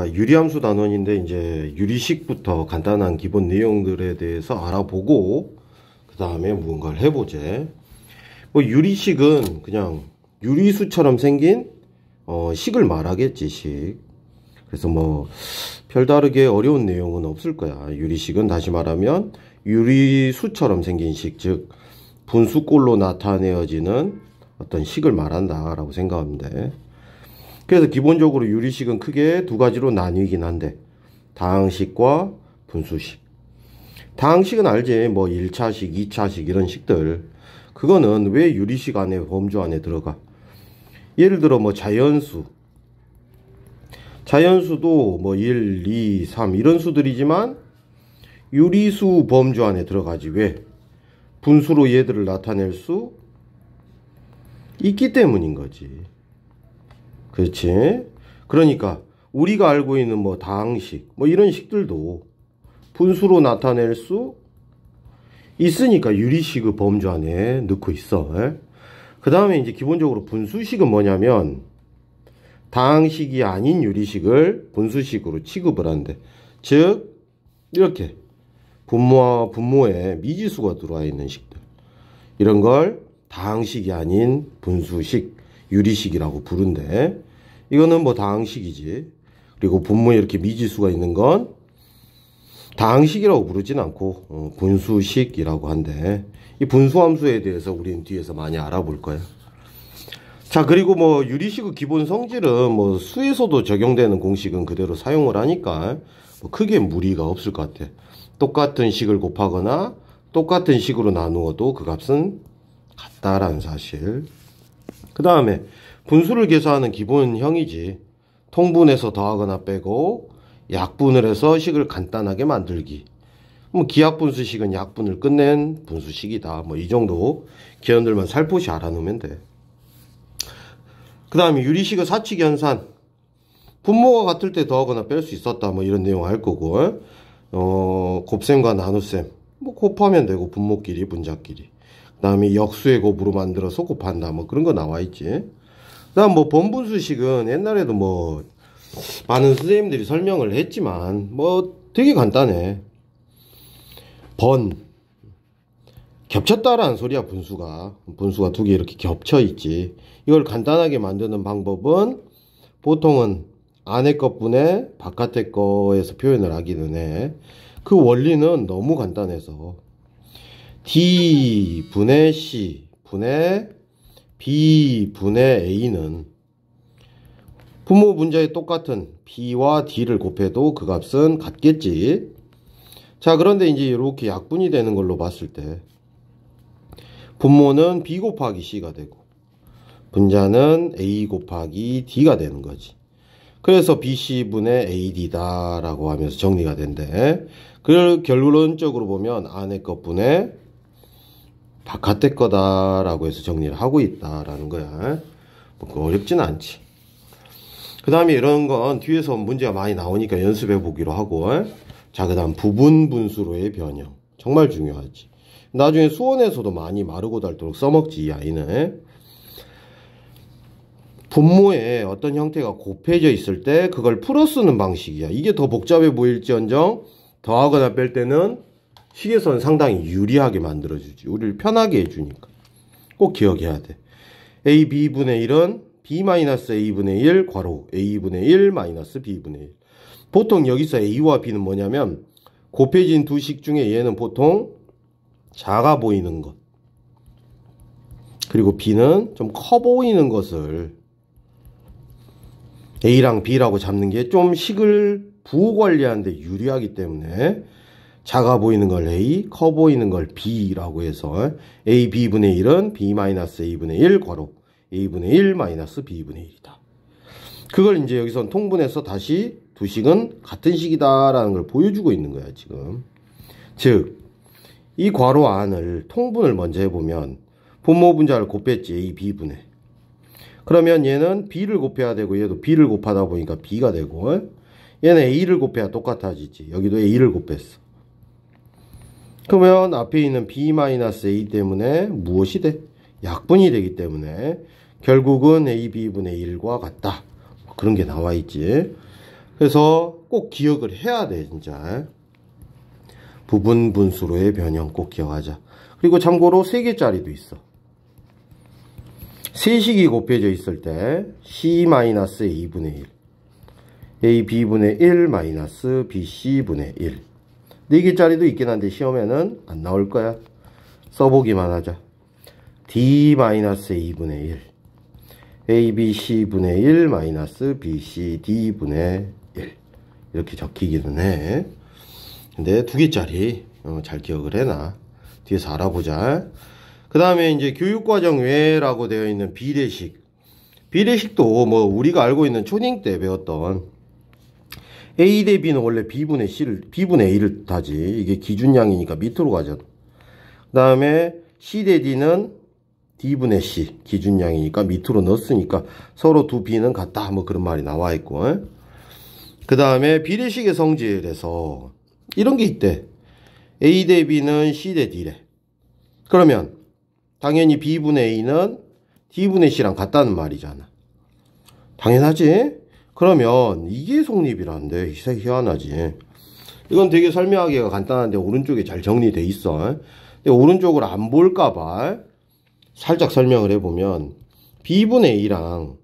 유리함수 단원인데 이제 유리식부터 간단한 기본 내용들에 대해서 알아보고 그 다음에 무언가를 해보재. 뭐 유리식은 그냥 유리수처럼 생긴 식을 말하겠지, 식. 그래서 뭐 별다르게 어려운 내용은 없을 거야. 유리식은 다시 말하면 유리수처럼 생긴 식, 즉 분수꼴로 나타내어지는 어떤 식을 말한다 라고 생각하면 돼. 그래서 기본적으로 유리식은 크게 두 가지로 나뉘긴 한데, 다항식과 분수식. 다항식은 알지. 뭐 1차식, 2차식 이런 식들. 그거는 왜 유리식 안에, 범주 안에 들어가? 예를 들어 뭐 자연수. 자연수도 뭐 1, 2, 3 이런 수들이지만 유리수 범주 안에 들어가지. 왜? 분수로 얘들을 나타낼 수 있기 때문인 거지. 그렇지? 그러니까 우리가 알고 있는 뭐 다항식 뭐 이런 식들도 분수로 나타낼 수 있으니까 유리식의 범주 안에 넣고 있어. 그 다음에 이제 기본적으로 분수식은 뭐냐면 다항식이 아닌 유리식을 분수식으로 취급을 한대. 즉 이렇게 분모와 분모에 미지수가 들어와 있는 식들, 이런 걸 다항식이 아닌 분수식, 유리식이라고 부른대. 이거는 뭐 다항식이지. 그리고 분모에 이렇게 미지수가 있는 건 다항식이라고 부르진 않고 분수식이라고 한대. 이 분수함수에 대해서 우리는 뒤에서 많이 알아볼 거야. 자, 그리고 뭐 유리식의 기본 성질은 뭐 수에서도 적용되는 공식은 그대로 사용을 하니까 뭐 크게 무리가 없을 것 같아. 똑같은 식을 곱하거나 똑같은 식으로 나누어도 그 값은 같다라는 사실. 그 다음에 분수를 계산하는 기본형이지. 통분해서 더하거나 빼고 약분을 해서 식을 간단하게 만들기. 뭐 기하분수식은 약분을 끝낸 분수식이다. 뭐 이 정도 개념들만 살포시 알아놓으면 돼. 그 다음에 유리식의 사칙 연산. 분모가 같을 때 더하거나 뺄 수 있었다. 뭐 이런 내용 알 거고. 곱셈과 나눗셈. 뭐 곱하면 되고 분모끼리 분자끼리. 그 다음에 역수의 곱으로 만들어서 곱한다. 뭐 그런 거 나와 있지. 그 다음 뭐 번분수식은 옛날에도 뭐 많은 선생님들이 설명을 했지만 뭐 되게 간단해. 번. 겹쳤다라는 소리야. 분수가 두 개 이렇게 겹쳐 있지. 이걸 간단하게 만드는 방법은 보통은 안에 것분에 바깥의 거에서 표현을 하기는 해. 그 원리는 너무 간단해서 D 분의 C 분의 B 분의 A는 분모 분자에 똑같은 B와 D를 곱해도 그 값은 같겠지. 자, 그런데 이제 이렇게 약분이 되는 걸로 봤을 때 분모는 B 곱하기 C가 되고 분자는 A 곱하기 D가 되는 거지. 그래서 BC분의 AD다 라고 하면서 정리가 된대. 그걸 결론적으로 보면 안에 것분의 바깥의 거다 라고 해서 정리를 하고 있다 라는 거야. 뭐 어렵진 않지. 그 다음에 이런 건 뒤에서 문제가 많이 나오니까 연습해 보기로 하고. 자, 그 다음 부분 분수로의 변형. 정말 중요하지. 나중에 수원에서도 많이 마르고 닳도록 써먹지, 이 아이는. 분모에 어떤 형태가 곱해져 있을 때 그걸 풀어 쓰는 방식이야. 이게 더 복잡해 보일지언정 더하거나 뺄 때는 식에서는 상당히 유리하게 만들어주지. 우리를 편하게 해주니까 꼭 기억해야 돼. AB분의 1은 B-A분의 1 괄호 A분의 1 마이너스 B분의 1. 보통 여기서 A와 B는 뭐냐면 곱해진 두 식 중에 얘는 보통 작아 보이는 것, 그리고 B는 좀 커 보이는 것을 A랑 B라고 잡는 게 좀 식을 부호 관리하는데 유리하기 때문에 작아 보이는 걸 A, 커 보이는 걸 B라고 해서 A, B분의 1은 B-A분의 1 괄호 A분의 1 마이너스 B분의 1이다. 그걸 이제 여기선 통분해서 다시 두 식은 같은 식이다 라는 걸 보여주고 있는 거야, 지금. 즉, 이 괄호 안을 통분을 먼저 해보면 분모 분자를 곱했지, A, B분의. 그러면 얘는 B를 곱해야 되고 얘도 B를 곱하다 보니까 B가 되고 얘는 A를 곱해야 똑같아지지. 여기도 A를 곱했어. 그러면 앞에 있는 B-A 때문에 무엇이 돼? 약분이 되기 때문에 결국은 A, B분의 1과 같다. 그런 게 나와 있지. 그래서 꼭 기억을 해야 돼, 진짜. 부분 분수로의 변형 꼭 기억하자. 그리고 참고로 3개짜리도 있어. 세식이 곱해져 있을 때 C-A분의 1, A B분의 1 마이너스 BC분의 1. 4개짜리도 있긴 한데 시험에는 안 나올 거야. 써보기만 하자. D-A분의 1, ABC분의 1 마이너스 BCD분의 1. 이렇게 적히기는 해. 근데 2개짜리 잘 기억을 해놔. 뒤에서 알아보자. 그 다음에 이제 교육과정 외라고 되어 있는 비례식. 비례식도 뭐 우리가 알고 있는 초딩 때 배웠던 A 대 B는 원래 B분의 A를 타지. 이게 기준량이니까 밑으로 가잖아. 그 다음에 C 대 D는 D분의 C. 기준량이니까 밑으로 넣었으니까 서로 두 B는 같다. 뭐 그런 말이 나와 있고. 그 다음에 비례식의 성질에서 이런 게 있대. A 대 B는 C 대 D래. 그러면 당연히 B분의 A는 D분의 C랑 같다는 말이잖아. 당연하지? 그러면 이게 성립이라는데 희한하지. 이건 되게 설명하기가 간단한데 오른쪽에 잘 정리돼 있어. 근데 오른쪽으로 안 볼까봐 살짝 설명을 해보면 B분의 A랑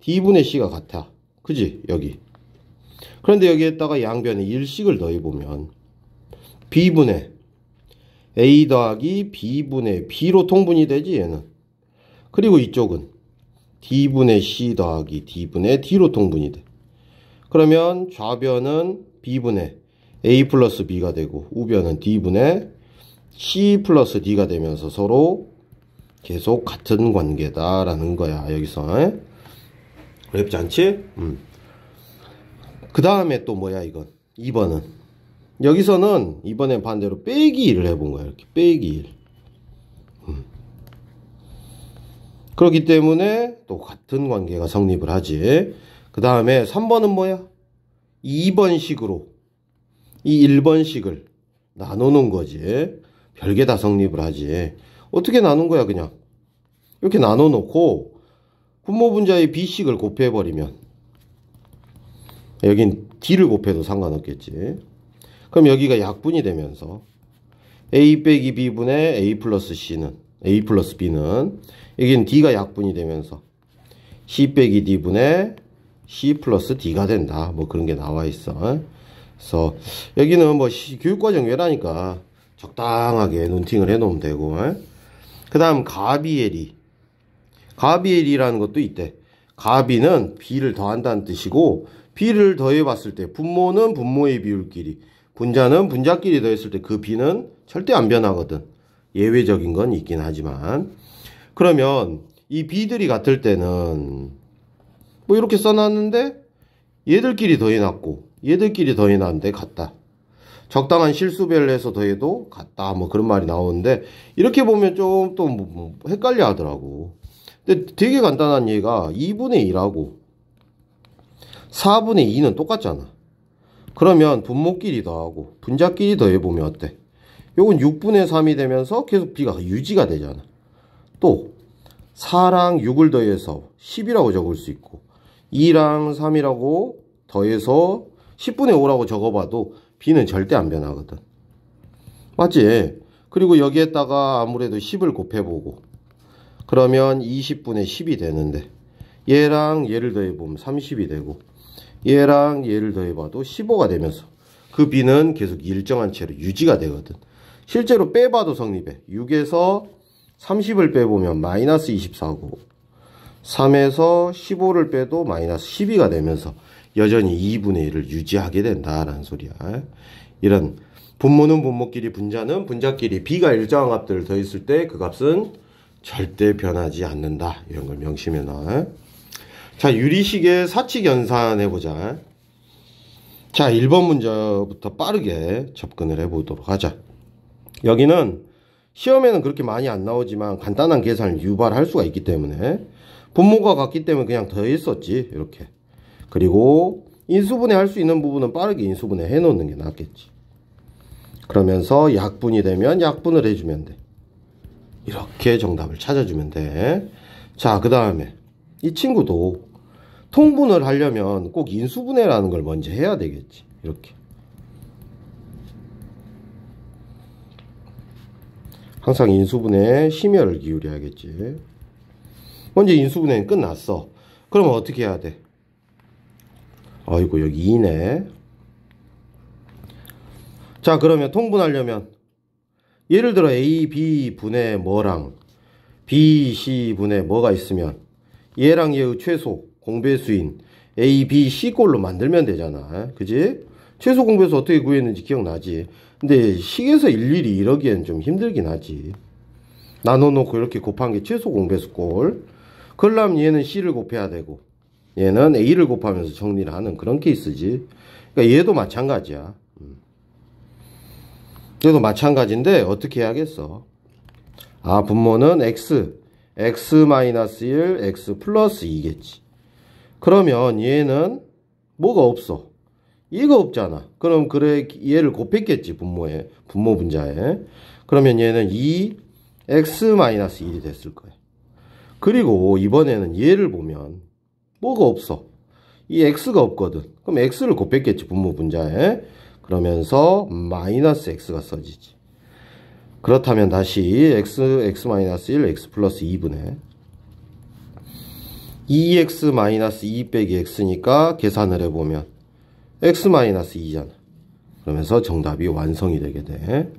D분의 C가 같아. 그지? 여기. 그런데 여기에다가 양변에 일식을 더해보면 B분의 A 더하기 B분의 B로 통분이 되지 얘는. 그리고 이쪽은 D분의 C 더하기 D분의 D로 통분이 돼. 그러면 좌변은 B분의 A 플러스 B가 되고 우변은 D분의 C 플러스 D가 되면서 서로 계속 같은 관계다라는 거야. 여기서. 어렵지 않지? 그 다음에 또 뭐야 이건. 2번은. 여기서는 이번엔 반대로 빼기 1을 해본 거야. 이렇게 빼기 1. 그렇기 때문에 또 같은 관계가 성립을 하지. 그 다음에 3번은 뭐야? 2번식으로 이 1번식을 나누는 거지. 별개 다 성립을 하지. 어떻게 나눈 거야 그냥. 이렇게 나눠 놓고 분모분자의 B식을 곱해버리면 여긴 D를 곱해도 상관없겠지. 그럼 여기가 약분이 되면서 A 빼기 B분의 A 플러스 C는 A 플러스 B는 여기는 D가 약분이 되면서 C 빼기 D분의 C 플러스 D가 된다. 뭐 그런 게 나와 있어. 그래서 여기는 뭐 교육과정 외라니까 적당하게 눈팅을 해 놓으면 되고. 그 다음 가비엘이. 가비엘이라는 것도 있대. 가비는 B를 더한다는 뜻이고 B를 더해 봤을 때 분모는 분모의 비율끼리 분자는 분자끼리 더했을 때 그 B는 절대 안 변하거든. 예외적인 건 있긴 하지만. 그러면 이 B들이 같을 때는 뭐 이렇게 써놨는데 얘들끼리 더해놨고 얘들끼리 더해놨는데 같다. 적당한 실수배를 해서 더해도 같다. 뭐 그런 말이 나오는데 이렇게 보면 좀 또 뭐 헷갈려 하더라고. 근데 되게 간단한 예가 2분의 1하고 4분의 2는 똑같잖아. 그러면 분모끼리 더하고 분자끼리 더해보면 어때? 요건 6분의 3이 되면서 계속 B가 유지가 되잖아. 또 4랑 6을 더해서 10이라고 적을 수 있고 2랑 3이라고 더해서 10분의 5라고 적어봐도 B는 절대 안 변하거든. 맞지? 그리고 여기에다가 아무래도 10을 곱해보고 그러면 20분의 10이 되는데 얘랑 얘를 더해보면 30이 되고 얘랑 얘를 더해봐도 15가 되면서 그 B는 계속 일정한 채로 유지가 되거든. 실제로 빼봐도 성립해. 6에서 30을 빼보면 마이너스 24고 3에서 15를 빼도 마이너스 12가 되면서 여전히 2분의 1을 유지하게 된다라는 소리야. 이런 분모는 분모끼리 분자는 분자끼리 B가 일정한 값들을 더했을 때 그 값은 절대 변하지 않는다. 이런 걸 명심해 놔. 자, 유리식의 사칙 연산해보자. 자, 1번 문제부터 빠르게 접근을 해보도록 하자. 여기는 시험에는 그렇게 많이 안 나오지만 간단한 계산을 유발할 수가 있기 때문에 분모가 같기 때문에 그냥 더했었지. 이렇게. 그리고 인수분해 할 수 있는 부분은 빠르게 인수분해 해놓는 게 낫겠지. 그러면서 약분이 되면 약분을 해주면 돼. 이렇게 정답을 찾아주면 돼. 자, 그 다음에 이 친구도 통분을 하려면 꼭 인수분해라는 걸 먼저 해야 되겠지. 이렇게. 항상 인수분해에 심혈을 기울여야겠지. 먼저 인수분해는 끝났어. 그러면 어떻게 해야 돼? 아이고, 여기 2네. 자, 그러면 통분하려면 예를 들어 A, B 분의 뭐랑 B, C 분의 뭐가 있으면 얘랑 얘의 최소 공배수인 A, B, C 꼴로 만들면 되잖아. 그지? 최소 공배수 어떻게 구했는지 기억나지? 근데 식에서 일일이 이러기엔 좀 힘들긴 하지. 나눠놓고 이렇게 곱한 게 최소 공배수 꼴. 그러려면 얘는 C를 곱해야 되고 얘는 A를 곱하면서 정리를 하는 그런 케이스지. 그러니까 얘도 마찬가지야. 얘도 마찬가지인데 어떻게 해야겠어? 아, 분모는 X, X-1, X 플러스 2겠지. 그러면 얘는 뭐가 없어? 얘가 없잖아. 그럼 그래 얘를 곱했겠지. 분모에, 분모 분자에. 그러면 얘는 2 X-1이 됐을 거야. 그리고 이번에는 얘를 보면 뭐가 없어? 이 X가 없거든. 그럼 X를 곱했겠지. 분모 분자에. 그러면서 마이너스 X가 써지지. 그렇다면 다시 X-1, X 플러스 2분의 2X-2 빼기 X니까 계산을 해보면 X-2잖아. 그러면서 정답이 완성이 되게 돼.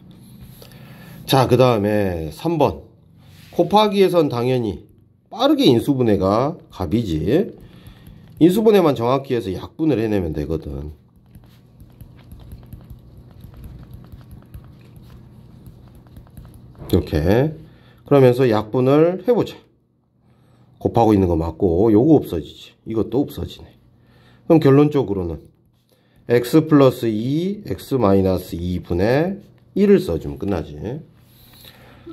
자, 그 다음에 3번. 곱하기에선 당연히 빠르게 인수분해가 갑이지. 인수분해만 정확히 해서 약분을 해내면 되거든. 이렇게. 그러면서 약분을 해보자. 곱하고 있는 거 맞고 요거 없어지지. 이것도 없어지네. 그럼 결론적으로는 X 플러스 2, X 마이너스 2분의 1을 써주면 끝나지.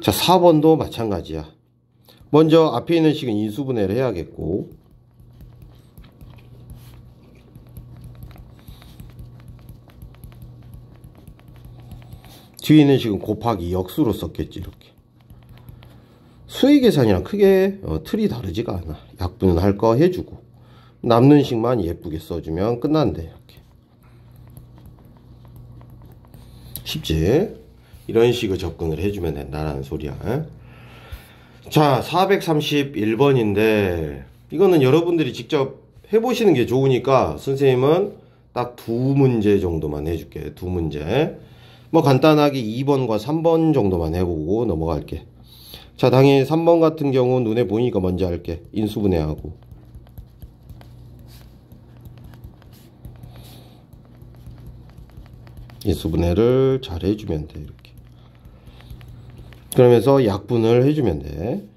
자, 4번도 마찬가지야. 먼저 앞에 있는 식은 인수분해를 해야겠고 뒤에 있는 식은 곱하기 역수로 썼겠지. 이렇게 수의 계산이랑 크게 틀이 다르지가 않아. 약분은 할 거 해주고 남는 식만 예쁘게 써주면 끝난대. 이렇게 쉽지? 이런 식으로 접근을 해주면 된다라는 소리야. 자, 431번인데 이거는 여러분들이 직접 해보시는 게 좋으니까 선생님은 딱 2문제 정도만 해줄게. 2문제. 뭐 간단하게 2번과 3번 정도만 해보고 넘어갈게. 자, 당연히 3번 같은 경우 눈에 보이니까 먼저 할게. 인수분해하고 인수분해를 잘 해주면 돼. 이렇게 그러면서 약분을 해주면 돼.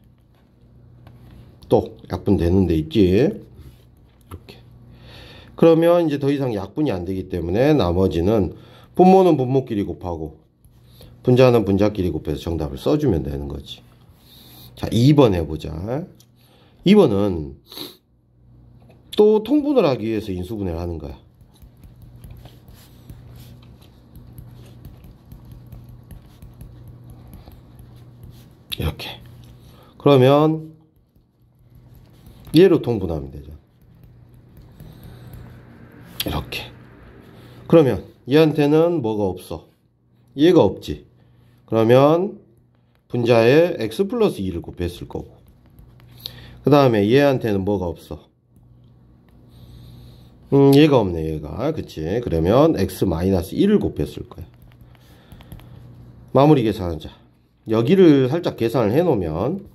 또 약분 되는 데 있지. 이렇게 그러면 이제 더 이상 약분이 안 되기 때문에 나머지는 분모는 분모끼리 곱하고 분자는 분자끼리 곱해서 정답을 써주면 되는 거지. 자, 2번 해보자. 2번은 또 통분을 하기 위해서 인수분해를 하는 거야. 이렇게. 그러면 얘로 통분하면 되죠. 이렇게. 그러면 얘한테는 뭐가 없어? 얘가 없지. 그러면 분자에 X 플러스 2를 곱했을 거고 그 다음에 얘한테는 뭐가 없어? 얘가 없네. 얘가. 그치? 그러면 X 마이너스 1을 곱했을 거야. 마무리 계산하자. 여기를 살짝 계산을 해 놓으면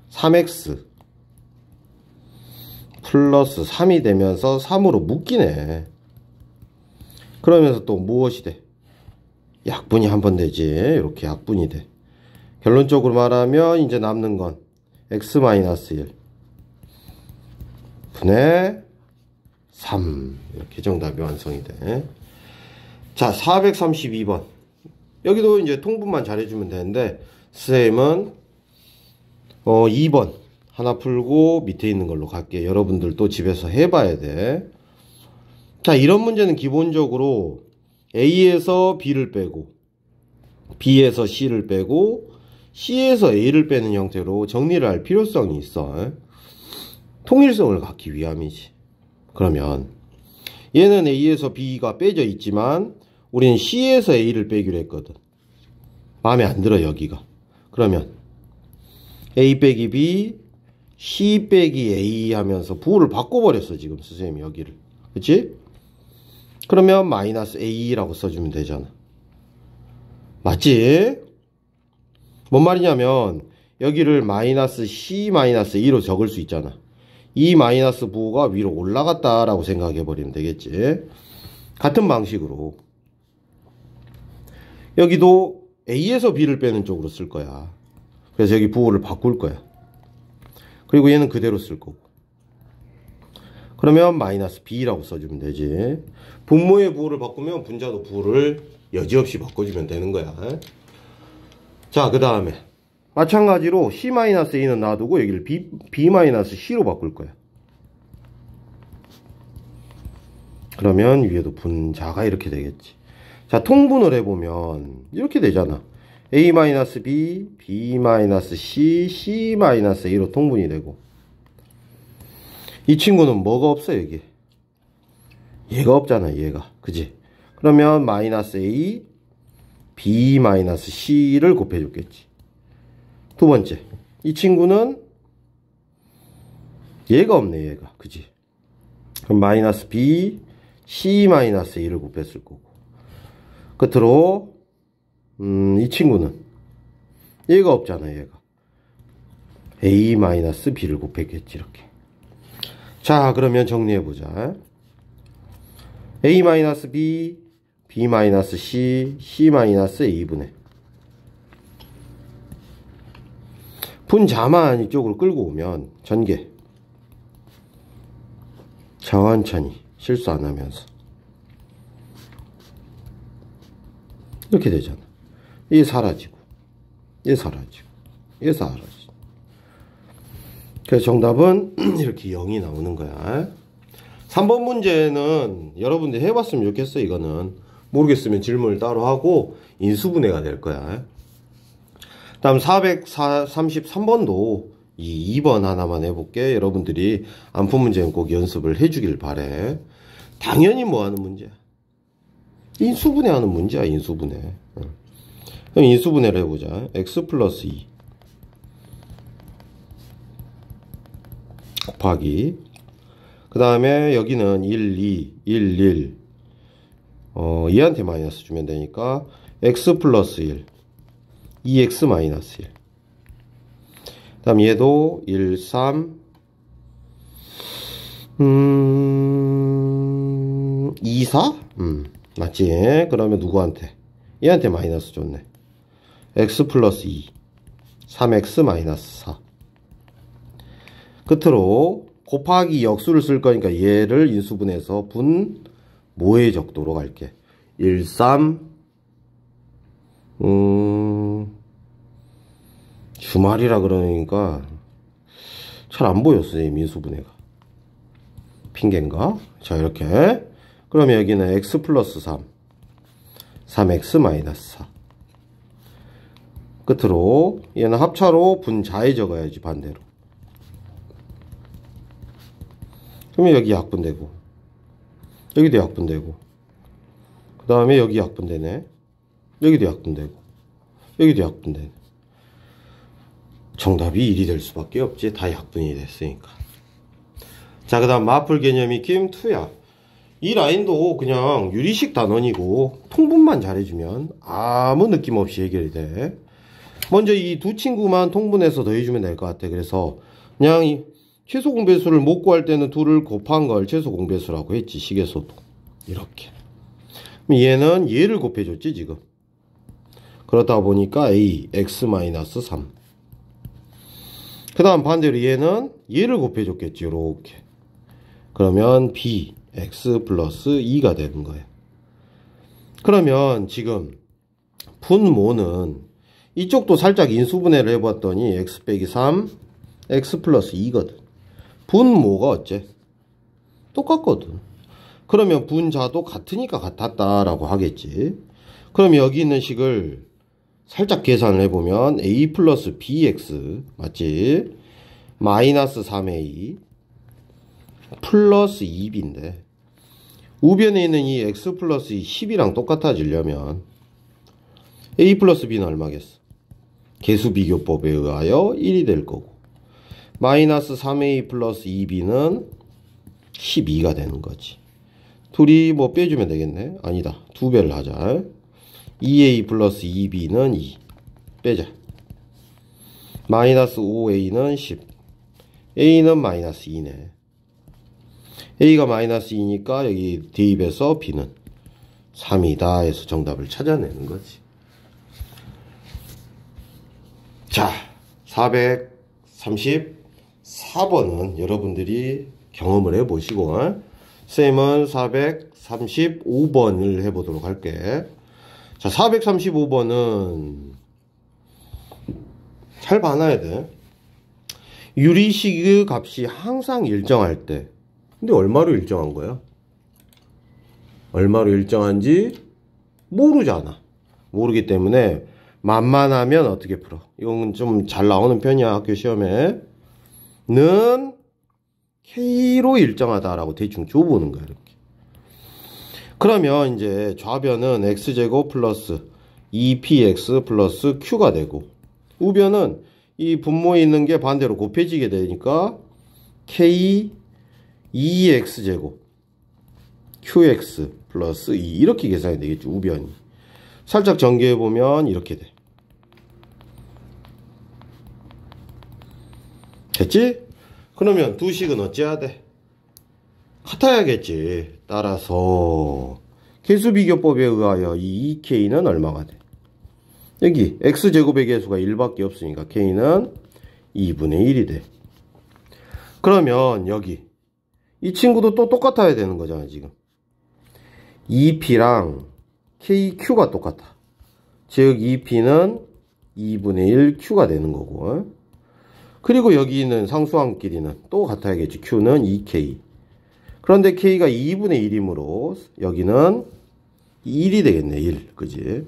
3x 플러스 3이 되면서 3으로 묶이네. 그러면서 또 무엇이 돼? 약분이 한 번 되지. 이렇게 약분이 돼. 결론적으로 말하면 이제 남는 건 x-1 분의 3 이렇게 정답이 완성이 돼. 자, 432번 여기도 이제 통분만 잘해주면 되는데 선생님은 2번 하나 풀고 밑에 있는 걸로 갈게. 여러분들도 집에서 해봐야 돼. 자, 이런 문제는 기본적으로 A에서 B를 빼고 B에서 C를 빼고 C에서 A를 빼는 형태로 정리를 할 필요성이 있어. 통일성을 갖기 위함이지. 그러면 얘는 A에서 B가 빼져 있지만 우리는 C에서 A를 빼기로 했거든. 마음에 안 들어 여기가. 그러면 A 빼기 B, C 빼기 A 하면서 부호를 바꿔버렸어 지금 선생님이 여기를. 그치? 그러면 마이너스 A라고 써주면 되잖아. 맞지? 뭔 말이냐면 여기를 마이너스 C 마이너스 A로 적을 수 있잖아. 이 마이너스 부호가 위로 올라갔다라고 생각해버리면 되겠지. 같은 방식으로 여기도 A에서 B를 빼는 쪽으로 쓸 거야. 그래서 여기 부호를 바꿀 거야. 그리고 얘는 그대로 쓸 거고. 그러면 마이너스 B라고 써주면 되지. 분모의 부호를 바꾸면 분자도 부호를 여지없이 바꿔주면 되는 거야. 자, 그 다음에 마찬가지로 C-A는 놔두고 여기를 B-C로 바꿀 거야. 그러면 위에도 분자가 이렇게 되겠지. 자, 통분을 해보면 이렇게 되잖아. A-B, B-C, C-A로 통분이 되고. 이 친구는 뭐가 없어 여기? 얘가 없잖아 얘가. 그지? 그러면 마이너스 A, B-C를 곱해줬겠지. 두 번째, 이 친구는 얘가 없네 얘가. 그지? 그럼 마이너스 B, C-A를 곱했을 거고. 끝으로 이 친구는 얘가 없잖아 얘가. A-B를 곱했겠지 이렇게. 자, 그러면 정리해보자. A-B, B-C, C-A분의 분자만 이쪽으로 끌고 오면 전개 천천히 실수 안 하면서 이렇게 되잖아. 얘 사라지고 얘 사라지고 얘 사라지고. 그래서 정답은 이렇게 0이 나오는 거야. 3번 문제는 여러분들 해봤으면 좋겠어. 이거는 모르겠으면 질문을 따로 하고 인수분해가 될 거야. 다음 433번도 이 2번 하나만 해볼게. 여러분들이 안 푼 문제는 꼭 연습을 해주길 바래. 당연히 뭐 하는 문제야? 인수분해 하는 문제야. 인수분해. 그럼 인수분해를 해보자. x 플러스 2 곱하기, 그 다음에 여기는 1, 2, 1, 1 얘한테 마이너스 주면 되니까 x 플러스 1 2x 마이너스 1. 그 다음 얘도 1, 3 2, 4? 맞지? 그러면 누구한테? 얘한테 마이너스 줬네. x 플러스 2 3x 마이너스 4. 끝으로 곱하기 역수를 쓸 거니까 얘를 인수분해서 분모의 적도로 갈게. 1, 3 주말이라 그러니까 잘 안 보여 선생님 인수분해가. 핑계인가? 자, 이렇게. 그러면 여기는 x 플러스 3 3x 마이너스 4. 끝으로 얘는 합차로 분자에 적어야지 반대로. 그러면 여기 약분되고 여기도 약분되고 그 다음에 여기 약분되네. 여기도 약분되고 여기도 약분되네. 정답이 1이 될 수밖에 없지. 다 약분이 됐으니까. 자, 그 다음 마풀 개념 익힘 2야. 이 라인도 그냥 유리식 단원이고 통분만 잘해주면 아무 느낌 없이 해결이 돼. 먼저 이 두 친구만 통분해서 더해주면 될 것 같아. 그래서 그냥 이 최소 공배수를 못 구할 때는 둘을 곱한 걸 최소 공배수라고 했지. 식에서도 이렇게. 얘는 얘를 곱해줬지 지금. 그러다 보니까 a x-3. 그 다음 반대로 얘는 얘를 곱해줬겠지. 이렇게. 그러면 b x 플러스 2가 되는 거예요. 그러면 지금 분모는 이쪽도 살짝 인수분해를 해봤더니 x 빼기 3 x 플러스 2거든. 분모가 어째? 똑같거든. 그러면 분자도 같으니까 같았다라고 하겠지. 그럼 여기 있는 식을 살짝 계산을 해보면 a 플러스 bx 맞지? 마이너스 3a 플러스 2b인데 우변에 있는 이 x 플러스 10이랑 똑같아지려면 a 플러스 b는 얼마겠어? 계수비교법에 의하여 1이 될 거고 마이너스 3a 플러스 2b는 12가 되는 거지. 둘이 뭐 빼주면 되겠네. 아니다, 2배를 하자. 2a 플러스 2b는 2 빼자. 마이너스 5a는 10, a는 마이너스 2네. a가 마이너스 2니까 여기 대입해서 b는 3이다 해서 정답을 찾아내는 거지. 자, 434번은 여러분들이 경험을 해보시고 쌤은 435번을 해보도록 할게. 자, 435번은 잘 봐놔야 돼. 유리식의 값이 항상 일정할 때. 근데 얼마로 일정한 거야? 얼마로 일정한지 모르잖아. 모르기 때문에 만만하면 어떻게 풀어? 이건 좀 잘 나오는 편이야, 학교 시험에. 는 K로 일정하다라고 대충 줘보는 거야, 이렇게. 그러면 이제 좌변은 X제곱 플러스 2px 플러스 Q가 되고, 우변은 이 분모에 있는 게 반대로 곱해지게 되니까 K 2x제곱 qx 플러스 2 이렇게 계산이 되겠죠, 우변이. 살짝 전개해보면 이렇게 돼. 됐지? 그러면 두 식은 어찌해야 돼? 같아야겠지. 따라서 계수비교법에 의하여 이 2k는 얼마가 돼? 여기 x제곱의 계수가 1밖에 없으니까 k는 2분의 1이 돼. 그러면 여기 이 친구도 또 똑같아야 되는 거잖아, 지금. 2p랑 kq가 똑같아. 즉 2p는 2분의 1 q가 되는 거고, 그리고 여기 있는 상수항끼리는 또 같아야겠지. q는 2k. 그런데 k가 2분의 1이므로 여기는 1이 되겠네, 1. 그지?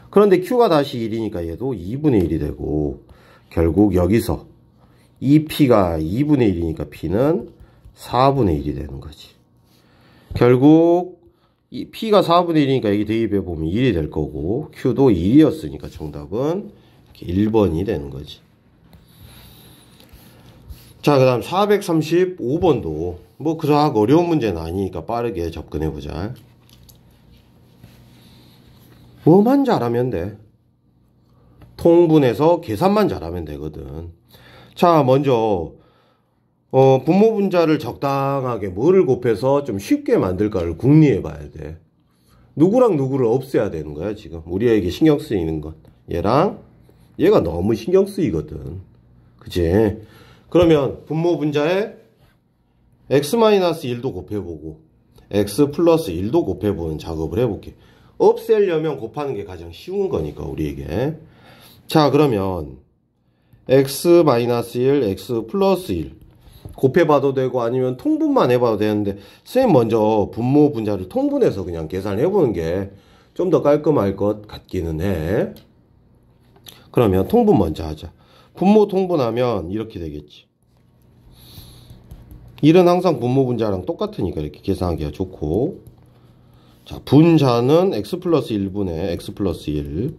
그런데 q가 다시 1이니까 얘도 2분의 1이 되고, 결국 여기서 2p가 2분의 1이니까 p는 4분의 1이 되는 거지. 결국 이 p가 4분의 1이니까 여기 대입해 보면 1이 될 거고, q도 1이었으니까 정답은 이렇게 1번이 되는 거지. 자, 그 다음 435번도 뭐 그닥 어려운 문제는 아니니까 빠르게 접근해 보자. 뭐만 잘하면 돼. 통분해서 계산만 잘하면 되거든. 자, 먼저 분모 분자를 적당하게 뭐를 곱해서 좀 쉽게 만들까를 궁리해 봐야 돼. 누구랑 누구를 없애야 되는 거야, 지금. 우리에게 신경 쓰이는 건 얘랑 얘가 너무 신경 쓰이거든. 그치? 그러면 분모 분자에 x-1도 곱해보고 x 플러스 1도 곱해보는 작업을 해볼게. 없애려면 곱하는 게 가장 쉬운 거니까, 우리에게. 자, 그러면 x-1, x 플러스 1 곱해봐도 되고 아니면 통분만 해봐도 되는데, 선생님 먼저 분모 분자를 통분해서 그냥 계산해보는 게 좀 더 깔끔할 것 같기는 해. 그러면 통분 먼저 하자. 분모 통분하면 이렇게 되겠지. 1은 항상 분모 분자랑 똑같으니까 이렇게 계산하기가 좋고, 자, 분자는 x 플러스 1분의 x 플러스 1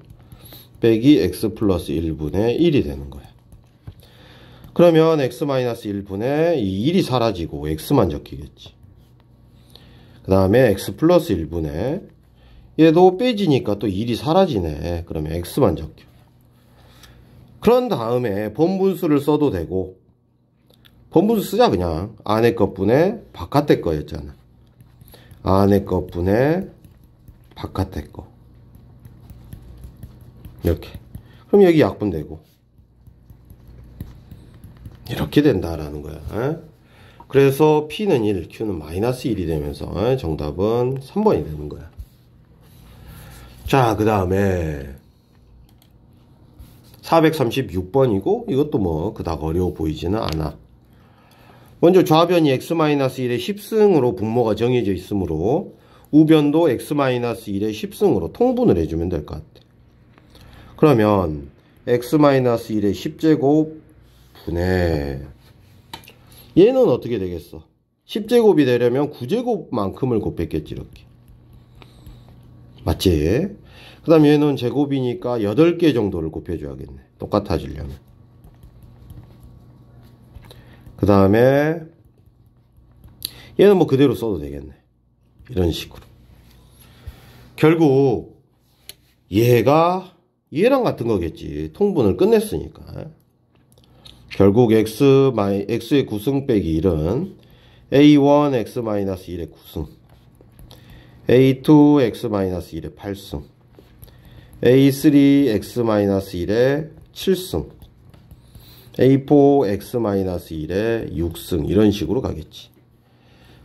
빼기 x 플러스 1분의 1이 되는 거야. 그러면 x-1분의 이 1이 사라지고 x만 적히겠지. 그 다음에 x 플러스 1분의 얘도 빼지니까 또 1이 사라지네. 그러면 x만 적혀. 그런 다음에 번분수를 써도 되고, 번분수 쓰자. 그냥 안에 것분의 바깥의 거였잖아. 안에 것분의 바깥의 거. 이렇게. 그럼 여기 약분되고 이렇게 된다라는 거야. 그래서 P는 1, Q는 마이너스 1이 되면서 정답은 3번이 되는 거야. 자, 그 다음에 436번이고 이것도 뭐 그닥 어려워 보이지는 않아. 먼저 좌변이 x-1의 10승으로 분모가 정해져 있으므로 우변도 x-1의 10승으로 통분을 해주면 될 것 같아. 그러면 x-1의 10제곱 분의 얘는 어떻게 되겠어? 10제곱이 되려면 9제곱만큼을 곱했겠지. 이렇게 맞지? 그 다음 얘는 제곱이니까 8개 정도를 곱해줘야겠네. 똑같아지려면. 그 다음에 얘는 뭐 그대로 써도 되겠네. 이런 식으로. 결국 얘가 얘랑 같은 거겠지. 통분을 끝냈으니까. 결국 x의 9승 빼기 1은 a1 x-1의 9승, a2 x-1의 8승, a3 x-1의 7승, a4 x-1의 6승 이런 식으로 가겠지.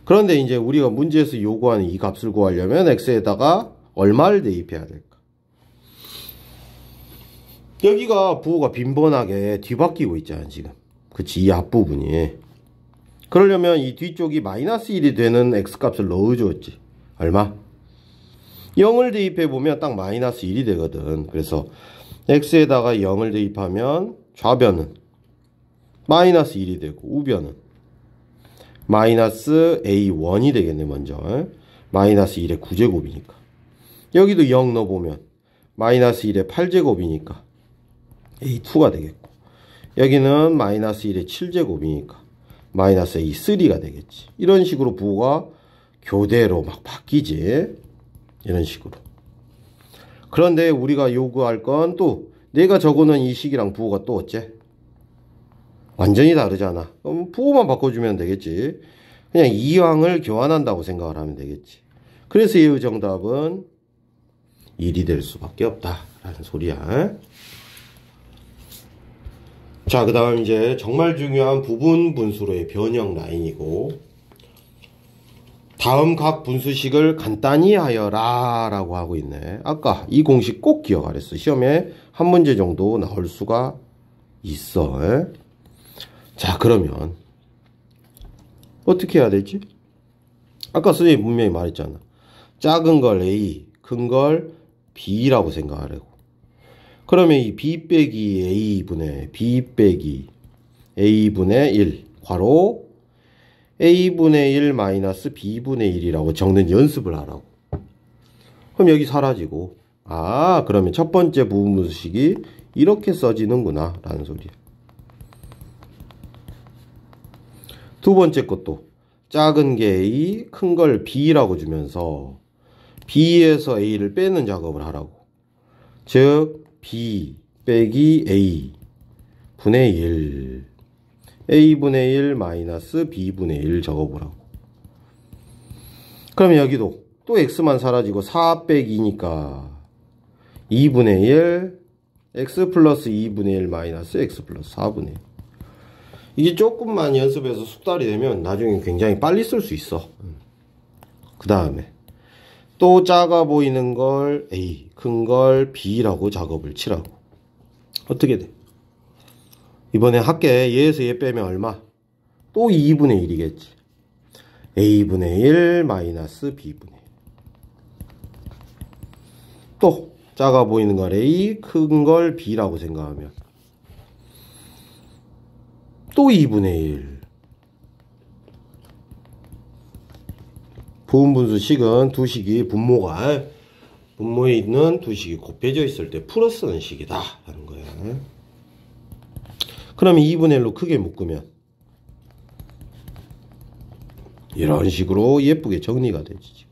그런데 이제 우리가 문제에서 요구하는 이 값을 구하려면 x에다가 얼마를 대입해야 될까? 여기가 부호가 빈번하게 뒤바뀌고 있잖아 지금. 그치, 이 앞부분이. 그러려면 이 뒤쪽이 마이너스 1이 되는 x값을 넣어줬지. 얼마? 0을 대입해보면 딱 마이너스 1이 되거든. 그래서 x에다가 0을 대입하면 좌변은 마이너스 1이 되고 우변은 마이너스 a1이 되겠네. 먼저 마이너스 1의 9제곱이니까 여기도 0 넣어보면 마이너스 1의 8제곱이니까 a2가 되겠고, 여기는 마이너스 1의 7제곱이니까 마이너스 a3가 되겠지. 이런 식으로 부호가 교대로 막 바뀌지. 이런 식으로. 그런데 우리가 요구할 건 또 내가 적어놓은 이 식이랑 부호가 또 어째? 완전히 다르잖아. 그럼 부호만 바꿔주면 되겠지. 그냥 이항을 교환한다고 생각을 하면 되겠지. 그래서 얘의 정답은 1이 될 수밖에 없다 라는 소리야. 자, 그 다음 이제 정말 중요한 부분 분수로의 변형 라인이고, 다음 각 분수식을 간단히 하여라 라고 하고 있네. 아까 이 공식 꼭 기억하랬어. 시험에 한 문제 정도 나올 수가 있어. 자, 그러면 어떻게 해야 되지? 아까 선생님이 분명히 말했잖아. 작은 걸 A, 큰 걸 B라고 생각하라고. 그러면 이 B 빼기 A분의 B 빼기 A분의 1 괄호 A분의 1 마이너스 B분의 1이라고 적는 연습을 하라고. 그럼 여기 사라지고, 아, 그러면 첫 번째 부분식이 이렇게 써지는구나 라는 소리야. 두 번째 것도 작은 게 A, 큰 걸 B라고 주면서 B에서 A를 빼는 작업을 하라고. 즉 B 빼기 A 분의 1 A분의 1 마이너스 B분의 1 적어보라고. 그러면 여기도 또 X만 사라지고 4 빼기니까 2분의 1 X 플러스 2분의 1 마이너스 X 플러스 4분의 1. 이게 조금만 연습해서 숙달이 되면 나중에 굉장히 빨리 쓸 수 있어. 그 다음에 또 작아 보이는 걸 A, 큰 걸 B라고 작업을 치라고. 어떻게 돼? 이번에 할게. 얘에서 얘 빼면 얼마? 또 2분의 1이겠지. A분의 1 마이너스 B분의 1. 또 작아 보이는 걸 A, 큰 걸 B라고 생각하면 또 2분의 1. 부분분수식은 두 식이 분모에 있는 두 식이 곱해져 있을 때 풀어 쓰는 식이다 하는 거야. 그러면 2분의 1로 크게 묶으면 이런 식으로 예쁘게 정리가 되지.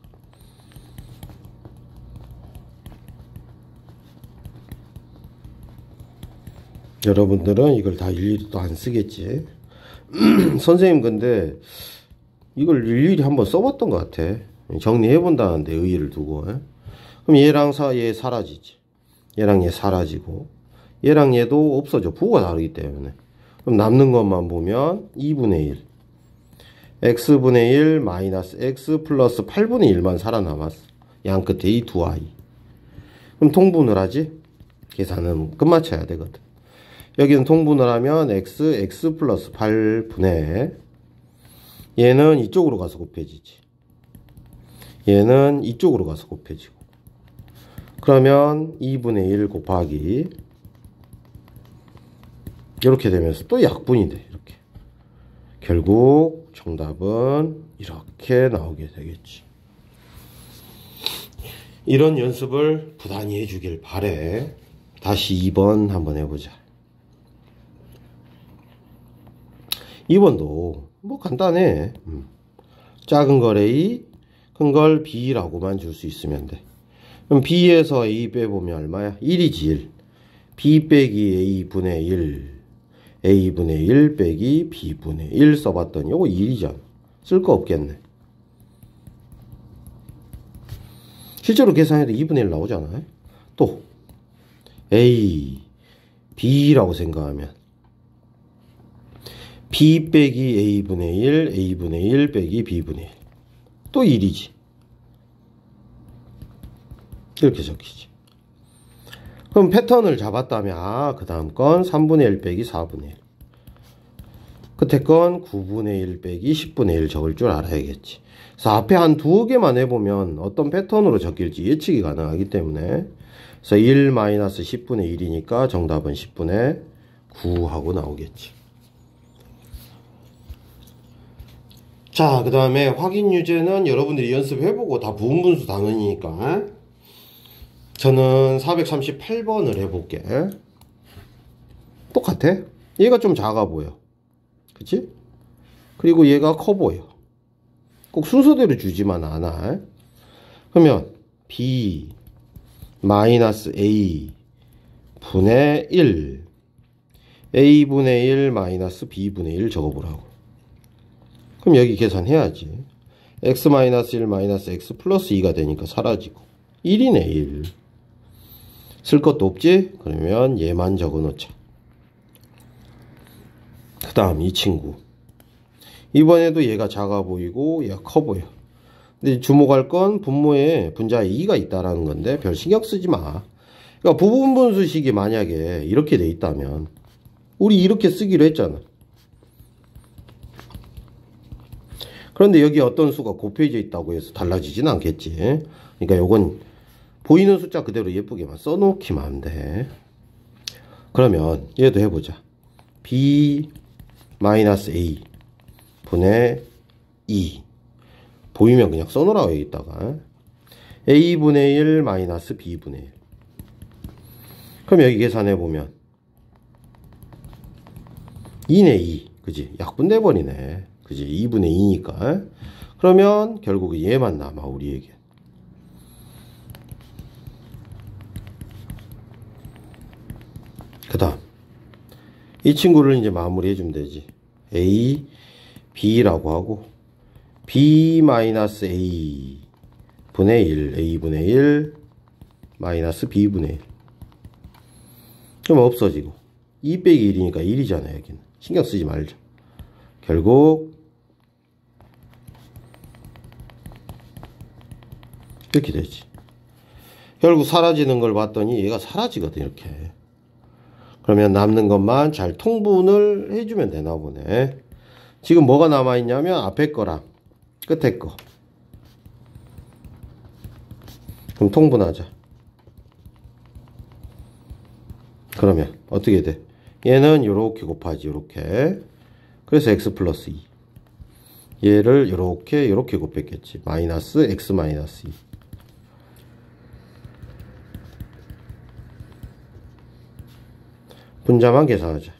여러분들은 이걸 다 일일이 또 안 쓰겠지. 선생님 근데 이걸 일일이 한번 써봤던 것 같아. 정리해본다는데 의의를 두고. 그럼 얘랑 얘 사라지지. 얘랑 얘 사라지고 얘랑 얘도 없어져. 부호가 다르기 때문에. 그럼 남는 것만 보면 2분의 1 x분의 1 마이너스 x 플러스 8분의 1만 살아남았어. 양 끝에 이 두 아이. 그럼 통분을 하지. 계산은 끝마쳐야 되거든. 여기는 통분을 하면 x 플러스 8분의, 얘는 이쪽으로 가서 곱해지지. 얘는 이쪽으로 가서 곱해지고. 그러면 2분의 1 곱하기 이렇게 되면서 또 약분이 돼. 이렇게 결국 정답은 이렇게 나오게 되겠지. 이런 연습을 부단히 해주길 바래. 다시 2번 한번 해보자. 2번도 뭐 간단해. 작은 걸 A, 큰 걸 B라고만 줄 수 있으면 돼. 그럼 B에서 A 빼보면 얼마야? 1이지 1. B 빼기 A분의 1, A분의 1 빼기 B분의 1 써봤더니 요거 1이잖아. 쓸 거 없겠네. 실제로 계산해도 2분의 1 나오잖아요. 또 A, B라고 생각하면 B 빼기 A분의 1, A분의 1 빼기 B분의 1. 또 1이지. 이렇게 적히지. 그럼 패턴을 잡았다면 그 다음 건 3분의 1 빼기 4분의 1. 끝에 건 9분의 1 빼기 10분의 1 적을 줄 알아야겠지. 그래서 앞에 한 두어 개만 해보면 어떤 패턴으로 적힐지 예측이 가능하기 때문에, 그래서 1 마이너스 10분의 1이니까 정답은 10분의 9 하고 나오겠지. 자, 그 다음에 확인 유제는 여러분들이 연습해보고 다 부분분수 단원이니까 저는 438번을 해볼게. 똑같아. 얘가 좀 작아 보여. 그치? 그리고 얘가 커 보여. 꼭 순서대로 주지만 않아. 그러면 B 마이너스 A 분의 1 A분의 1 마이너스 B분의 1 적어보라고. 그럼 여기 계산해야지. X 마이너스 1 마이너스 X 플러스 2가 되니까 사라지고 1이네 1. 쓸 것도 없지? 그러면 얘만 적어 놓자. 그 다음 이 친구. 이번에도 얘가 작아 보이고 얘가 커 보여. 근데 주목할 건 분모에 분자에 2가 있다라는 건데 별 신경 쓰지 마. 그러니까 부분분수식이 만약에 이렇게 돼 있다면 우리 이렇게 쓰기로 했잖아. 그런데 여기 어떤 수가 곱해져 있다고 해서 달라지진 않겠지. 그러니까 요건 보이는 숫자 그대로 예쁘게만 써놓기만 하면 돼. 그러면 얘도 해보자. B 마이너스 A 분의 2 보이면 그냥 써놓으라고 여기다가 A분의 1 마이너스 B분의 1. 그럼 여기 계산해보면 2네 2. 그지? 약분돼버리네. 그지? 2분의 2니까. 그러면 결국 얘만 남아 우리에게. 그 다음 이 친구를 이제 마무리 해주면 되지. A, B라고 하고 B 마이너스 A 분의 1 A분의 1 마이너스 B분의 1. 그럼 없어지고 2 빼기 1이니까 1이잖아. 여기는 신경 쓰지 말자. 결국 이렇게 되지. 결국 사라지는 걸 봤더니 얘가 사라지거든 이렇게. 그러면 남는 것만 잘 통분을 해주면 되나 보네. 지금 뭐가 남아있냐면 앞에 거랑 끝에 거. 그럼 통분하자. 그러면 어떻게 돼? 얘는 요렇게 곱하지 요렇게. 그래서 x 플러스 2. 얘를 요렇게 곱했겠지. 마이너스 x 마이너스 2. 분자만 계산하자.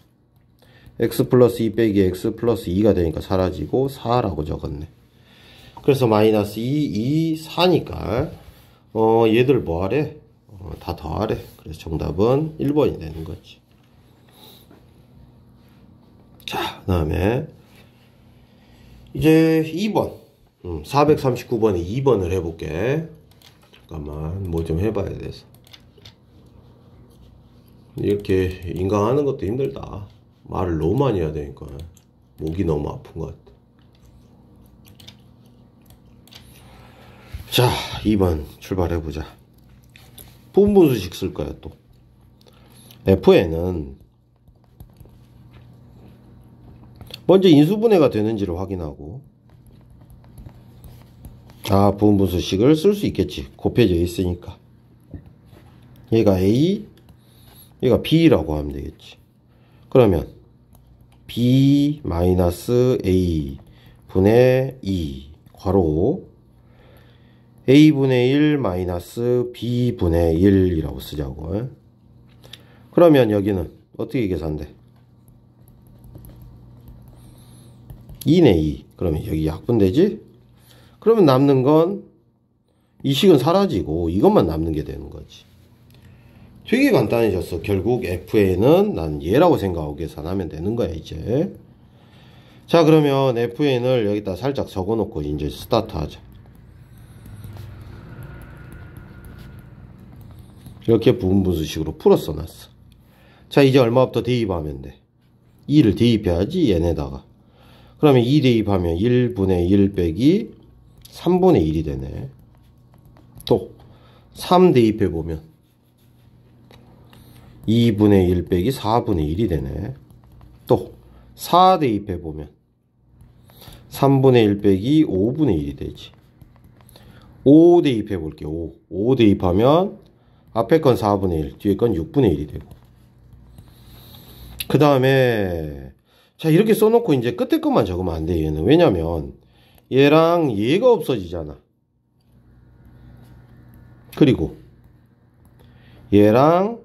x 플러스 2 빼기 x 플러스 2가 되니까 사라지고 4라고 적었네. 그래서 마이너스 2, 4니까 얘들 뭐 하래? 다 더하래. 그래서 정답은 1번이 되는 거지. 자, 그 다음에 이제 2번 439번에 2번을 해볼게. 잠깐만 뭐 좀 해봐야 돼서. 이렇게 인강하는 것도 힘들다. 말을 너무 많이 해야 되니까 목이 너무 아픈 것 같아. 자, 2번 출발해보자. 부분분수식 쓸 거야 또. F에는 먼저 인수분해가 되는지를 확인하고, 부분분수식을 쓸 수 있겠지. 곱해져 있으니까. 얘가 A, 얘가 B라고 하면 되겠지. 그러면 b 마이너스 a 분의 2 괄호 a분의 1 마이너스 b분의 1이라고 쓰자고. 그러면 여기는 어떻게 계산돼? 2네 2. 그러면 여기 약분되지? 그러면 남는 건 이 식은 사라지고 이것만 남는 게 되는 거지. 되게 간단해졌어. 결국 FN은 난 얘라고 생각하고 계산하면 되는 거야 이제. 자, 그러면 FN을 여기다 살짝 적어 놓고 이제 스타트 하자. 이렇게 부분분수식으로 풀어 놨어. 자, 이제 얼마부터 대입하면 돼? 2를 대입해야지 얘네다가. 그러면 2 대입하면 1분의 1 빼기 3분의 1이 되네. 또 3 대입해보면 2분의 1 빼기 4분의 1이 되네. 또 4 대입해보면 3분의 1 빼기 5분의 1이 되지. 5 대입해볼게요. 5 대입하면 앞에 건 4분의 1, 뒤에 건 6분의 1이 되고. 그 다음에 자, 이렇게 써놓고 이제 끝에 것만 적으면 안 돼, 얘는. 왜냐면 얘랑 얘가 없어지잖아. 그리고 얘랑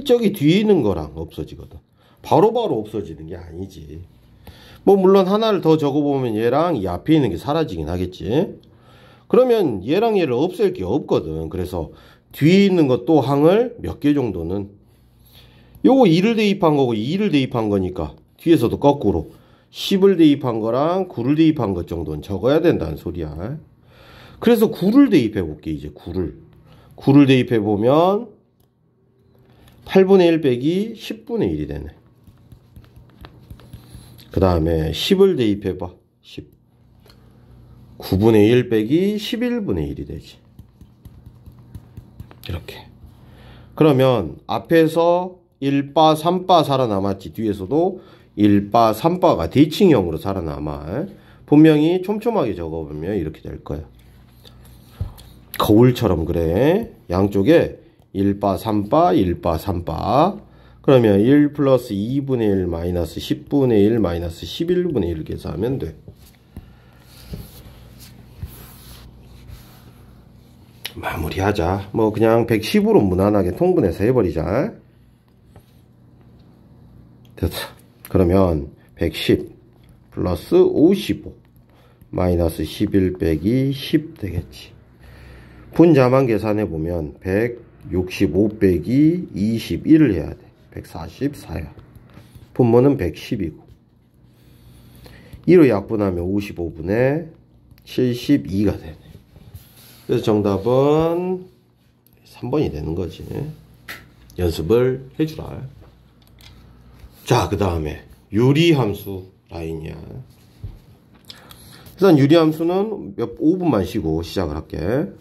저기 뒤에 있는 거랑 없어지거든. 바로바로 없어지는 게 아니지. 뭐 물론 하나를 더 적어보면 얘랑 이 앞에 있는 게 사라지긴 하겠지. 그러면 얘랑 얘를 없앨 게 없거든. 그래서 뒤에 있는 것 또 항을 몇 개 정도는 요거 2를 대입한 거고 2를 대입한 거니까 뒤에서도 거꾸로 10을 대입한 거랑 9를 대입한 것 정도는 적어야 된다는 소리야. 그래서 9를 대입해 볼게. 이제 9를 대입해 보면 8분의 1 빼기 10분의 1이 되네. 그 다음에 10을 대입해 봐. 10. 9분의 1 빼기 11분의 1이 되지. 이렇게. 그러면 앞에서 1바 3바 살아남았지. 뒤에서도 1바 3바가 대칭형으로 살아남아. 분명히 촘촘하게 적어보면 이렇게 될 거야. 거울처럼. 그래. 양쪽에 1바 3바 1바 3바. 그러면 1 플러스 2분의 1 마이너스 10분의 1 마이너스 11분의 1 계산하면 돼. 마무리하자. 뭐 그냥 110으로 무난하게 통분해서 해버리자. 됐다. 그러면 110 플러스 55 마이너스 11 빼기 10 되겠지. 분자만 계산해보면 165 빼기 21을 해야 돼. 144야. 분모는 110이고 2로 약분하면 55분의 72가 되네. 그래서 정답은 3번이 되는 거지. 연습을 해주라. 자, 그 다음에 유리함수 라인이야. 일단 유리함수는 5분만 쉬고 시작을 할게.